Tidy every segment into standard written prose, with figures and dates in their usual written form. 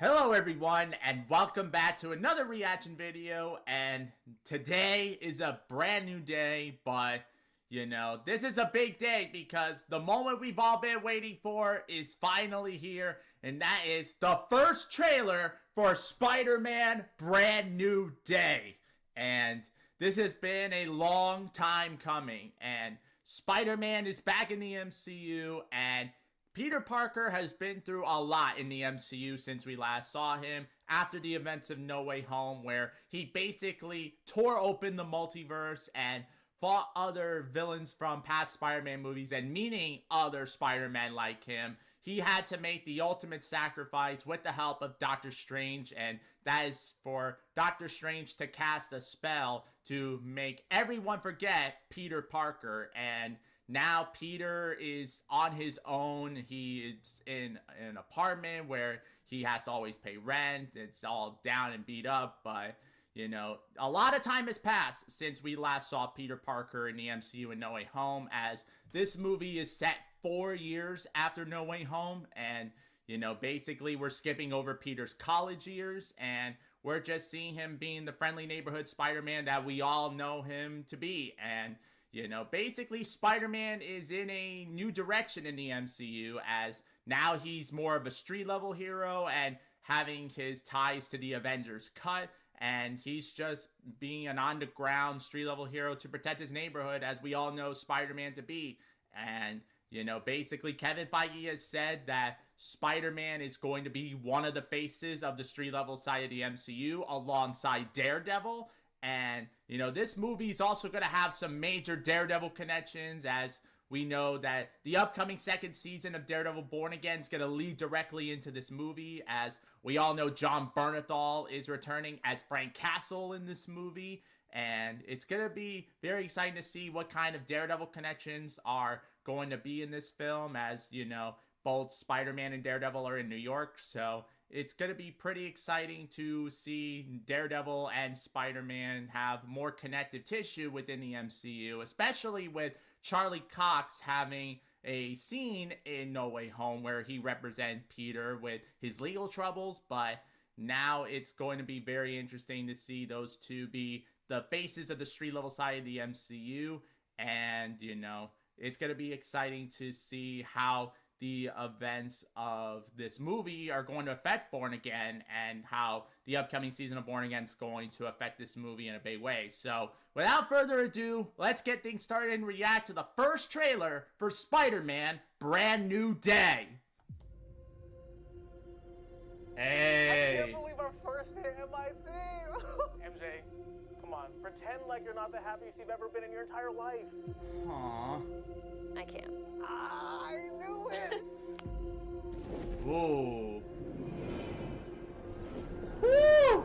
Hello everyone and welcome back to another reaction video, and today is a brand new day, but this is a big day because the moment we've all been waiting for is finally here, and that is the first trailer for Spider-Man Brand New Day. And this has been a long time coming, and Spider-Man is back in the MCU, and Peter Parker has been through a lot in the MCU since we last saw him after the events of No Way Home, where he basically tore open the multiverse and fought other villains from past Spider-Man movies, and meaning other Spider-Man like him. He had to make the ultimate sacrifice with the help of Doctor Strange, and that is for Doctor Strange to cast a spell to make everyone forget Peter Parker. And now Peter is on his own. He is in an apartment where he has to always pay rent. It's all down and beat up, but a lot of time has passed since we last saw Peter Parker in the MCU in No Way Home, as this movie is set 4 years after No Way Home. And basically we're skipping over Peter's college years, and we're just seeing him being the friendly neighborhood Spider-Man that we all know him to be. And basically Spider-Man is in a new direction in the MCU, as now he's more of a street-level hero and having his ties to the Avengers cut, and he's just being an on-the-ground street-level hero to protect his neighborhood, as we all know Spider-Man to be. And, basically Kevin Feige has said that Spider-Man is going to be one of the faces of the street-level side of the MCU alongside Daredevil. And, this movie is also going to have some major Daredevil connections, as we know that the upcoming second season of Daredevil Born Again is going to lead directly into this movie, as we all know John Bernthal is returning as Frank Castle in this movie. And it's going to be very exciting to see what kind of Daredevil connections are going to be in this film, as, both Spider-Man and Daredevil are in New York. So it's going to be pretty exciting to see Daredevil and Spider-Man have more connective tissue within the MCU, especially with Charlie Cox having a scene in No Way Home where he represents Peter with his legal troubles. But now it's going to be very interesting to see those two be the faces of the street level side of the MCU. And, it's going to be exciting to see how the events of this movie are going to affect Born Again, and how the upcoming season of Born Again is going to affect this movie in a big way. So without further ado, let's get things started and react to the first trailer for Spider-Man Brand New Day. Hey. I can't believe our first hit MIT. MJ, come on, pretend like you're not the happiest you've ever been in your entire life. Aww. I can't. I knew it! Whoa. Woo!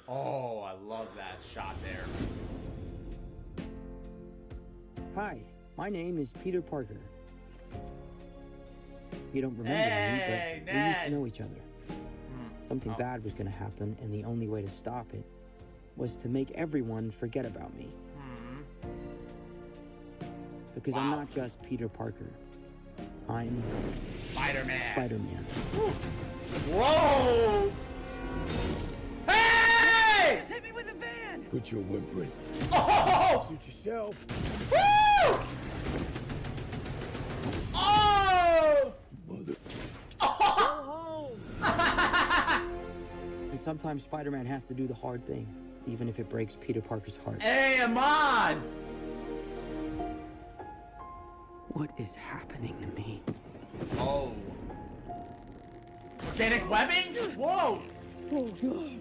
Oh, I love that shot there. Hi, my name is Peter Parker. You don't remember Hey, me, but we used to Ned. know each other. Something bad was going to happen, and the only way to stop it was to make everyone forget about me. Because I'm not just Peter Parker. I'm Spider-Man. Spider-Man. Whoa! Hey! Just hit me with a van! Quit your whimpering. Oh! Suit yourself. Woo! Oh! Mother. Oh! And sometimes Spider-Man has to do the hard thing, even if it breaks Peter Parker's heart. Hey, I'm on! What is happening to me? Oh. Organic webbing? Whoa! Oh, God.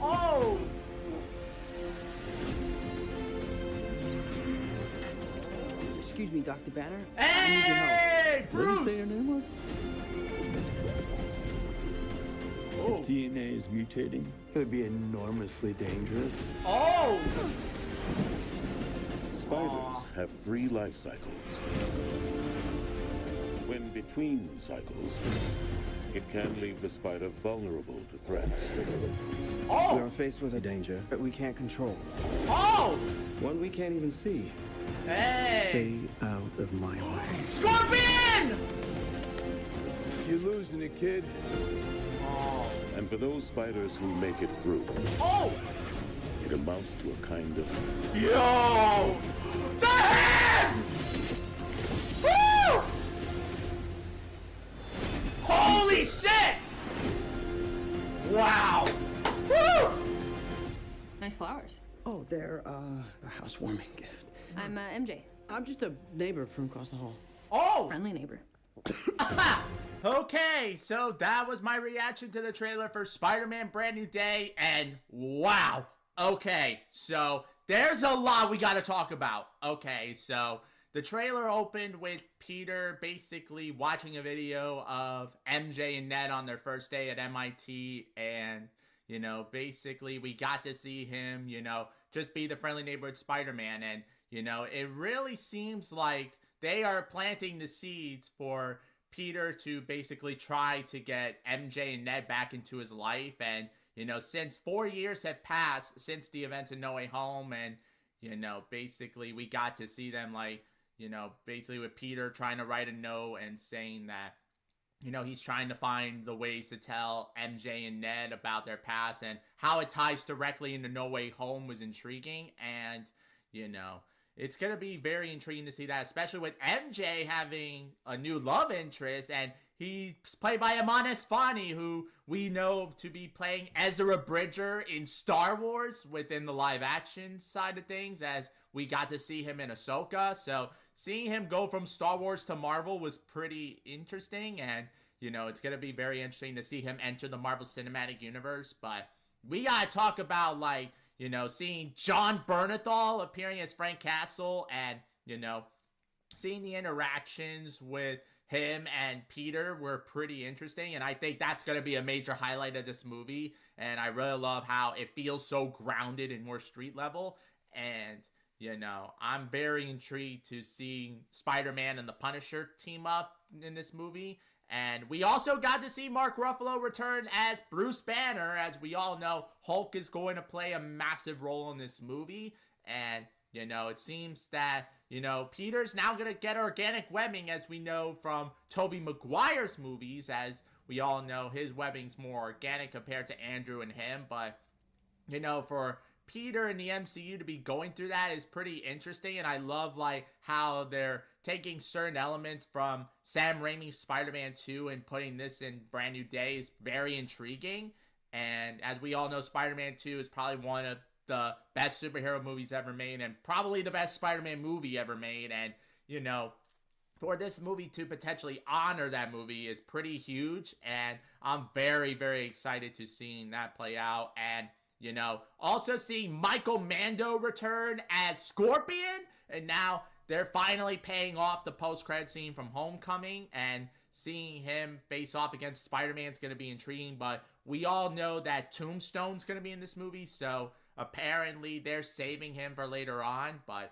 Oh! Excuse me, Dr. Banner. Hey! What did you say Bruce! your name was? Oh. If DNA is mutating, it would be enormously dangerous. Oh! Spiders have 3 life cycles. When between cycles, it can leave the spider vulnerable to threats. We Oh! are faced with a danger that we can't control. Oh! One we can't even see. Hey! Stay out of my way. Scorpion! You're losing it, kid. And for those spiders who make it through, Oh! it amounts to a kind of Yo! The hand! Woo! Holy shit! Wow! Woo! Nice flowers. Oh, they're a housewarming gift. I'm MJ. I'm just a neighbor from across the hall. Oh! Friendly neighbor. Okay, so that was my reaction to the trailer for Spider-Man Brand New Day, and wow. Okay, so there's a lot we gotta talk about. Okay, so the trailer opened with Peter basically watching a video of MJ and Ned on their first day at MIT, and, you know, basically we got to see him, you know, just be the friendly neighborhood Spider-Man, and, you know, it really seems like they are planting the seeds for Peter to basically try to get MJ and Ned back into his life. And, you know, since 4 years have passed since the events in No Way Home, and, you know, basically we got to see them, like, you know, basically with Peter trying to write a note and saying that, you know, he's trying to find the ways to tell MJ and Ned about their past, and how it ties directly into No Way Home was intriguing. And, you know, it's going to be very intriguing to see that, especially with MJ having a new love interest, and he's played by Amon Esfani, who we know to be playing Ezra Bridger in Star Wars within the live action side of things, as we got to see him in Ahsoka. So seeing him go from Star Wars to Marvel was pretty interesting, and, you know, it's going to be very interesting to see him enter the Marvel Cinematic Universe. But we got to talk about, like, you know, seeing John Bernthal appearing as Frank Castle, and, you know, seeing the interactions with him and Peter were pretty interesting. And I think that's going to be a major highlight of this movie. And I really love how it feels so grounded and more street level. And, you know, I'm very intrigued to see Spider-Man and the Punisher team up in this movie. And we also got to see Mark Ruffalo return as Bruce Banner. As we all know, Hulk is going to play a massive role in this movie. And, you know, it seems that, you know, Peter's now going to get organic webbing, as we know from Tobey Maguire's movies. As we all know, his webbing's more organic compared to Andrew and him. But, you know, for Peter and the MCU to be going through that is pretty interesting. And I love, like, how they're taking certain elements from Sam Raimi's Spider-Man 2 and putting this in Brand New Day is very intriguing. And as we all know, Spider-Man 2 is probably one of the best superhero movies ever made, and probably the best Spider-Man movie ever made. And, you know, for this movie to potentially honor that movie is pretty huge. And I'm very, very excited to seeing that play out. And, you know, also seeing Michael Mando return as Scorpion, and now they're finally paying off the post-credit scene from Homecoming, and seeing him face off against Spider-Man is going to be intriguing. But we all know that Tombstone's going to be in this movie, so apparently they're saving him for later on. But,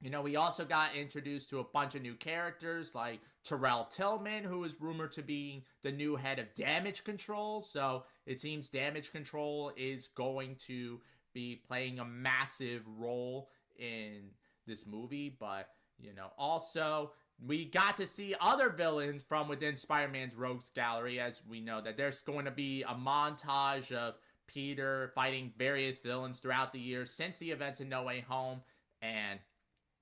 you know, we also got introduced to a bunch of new characters, like Terrell Tillman, who is rumored to be the new head of Damage Control. So it seems Damage Control is going to be playing a massive role in this movie. But, you know, also we got to see other villains from within Spider-Man's Rogues Gallery, as we know that there's going to be a montage of Peter fighting various villains throughout the years since the events in No Way Home, and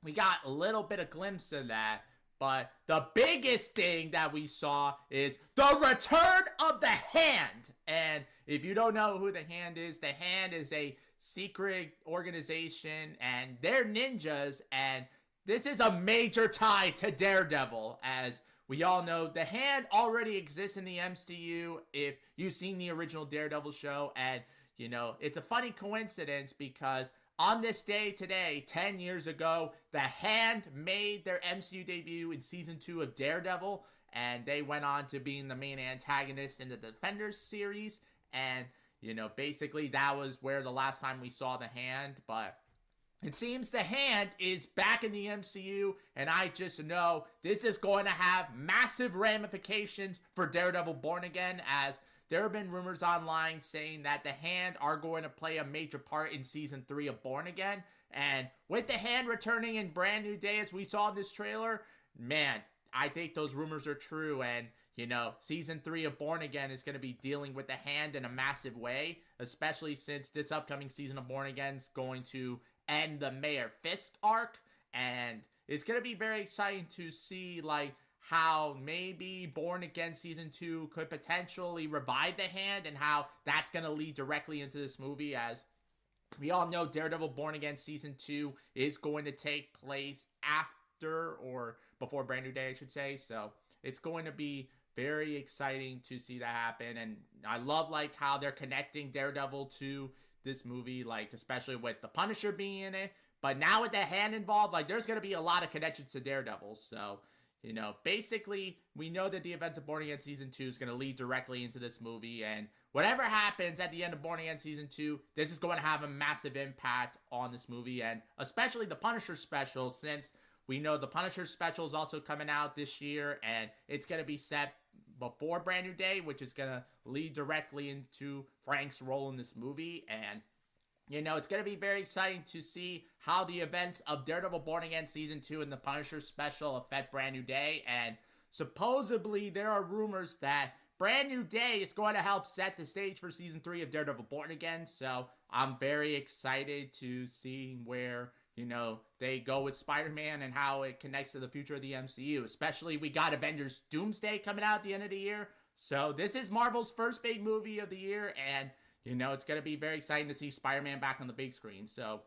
we got a little bit of glimpse of that. But the biggest thing that we saw is the return of the Hand. And if you don't know who the Hand is a secret organization, and they're ninjas, and this is a major tie to Daredevil. As we all know, the Hand already exists in the MCU if you've seen the original Daredevil show. And, you know, it's a funny coincidence because on this day today, 10 years ago, the Hand made their MCU debut in season 2 of Daredevil, and they went on to being the main antagonist in the Defenders series. And, you know, basically that was where the last time we saw the Hand. But it seems the Hand is back in the MCU, and I just know this is going to have massive ramifications for Daredevil Born Again, as there have been rumors online saying that the Hand are going to play a major part in season 3 of Born Again. And with the Hand returning in Brand New Day, as we saw in this trailer, man, I think those rumors are true. And, you know, season 3 of Born Again is going to be dealing with the Hand in a massive way, especially since this upcoming season of Born Again is going to end the Mayor Fisk arc, and it's going to be very exciting to see, like, how maybe Born Again Season 2 could potentially revive the Hand, and how that's going to lead directly into this movie, as we all know Daredevil Born Again Season 2 is going to take place after, or before Brand New Day, I should say, so it's going to be very exciting to see that happen. And I love, like, how they're connecting Daredevil to this movie, like, especially with the Punisher being in it, but now with the Hand involved, like, there's going to be a lot of connections to Daredevil, so, you know, basically, we know that the events of Born Again Season 2 is going to lead directly into this movie, and whatever happens at the end of Born Again Season 2, this is going to have a massive impact on this movie, and especially the Punisher special, since we know the Punisher special is also coming out this year, and it's going to be set before Brand New Day, which is going to lead directly into Frank's role in this movie, and you know, it's going to be very exciting to see how the events of Daredevil Born Again Season 2 and the Punisher special affect Brand New Day. And supposedly, there are rumors that Brand New Day is going to help set the stage for Season 3 of Daredevil Born Again. So, I'm very excited to see where, you know, they go with Spider-Man and how it connects to the future of the MCU. Especially, we got Avengers Doomsday coming out at the end of the year. So, this is Marvel's first big movie of the year, and you know, it's going to be very exciting to see Spider-Man back on the big screen. So,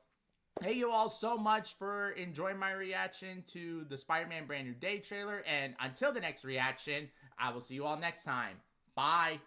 thank you all so much for enjoying my reaction to the Spider-Man Brand New Day trailer. And until the next reaction, I will see you all next time. Bye.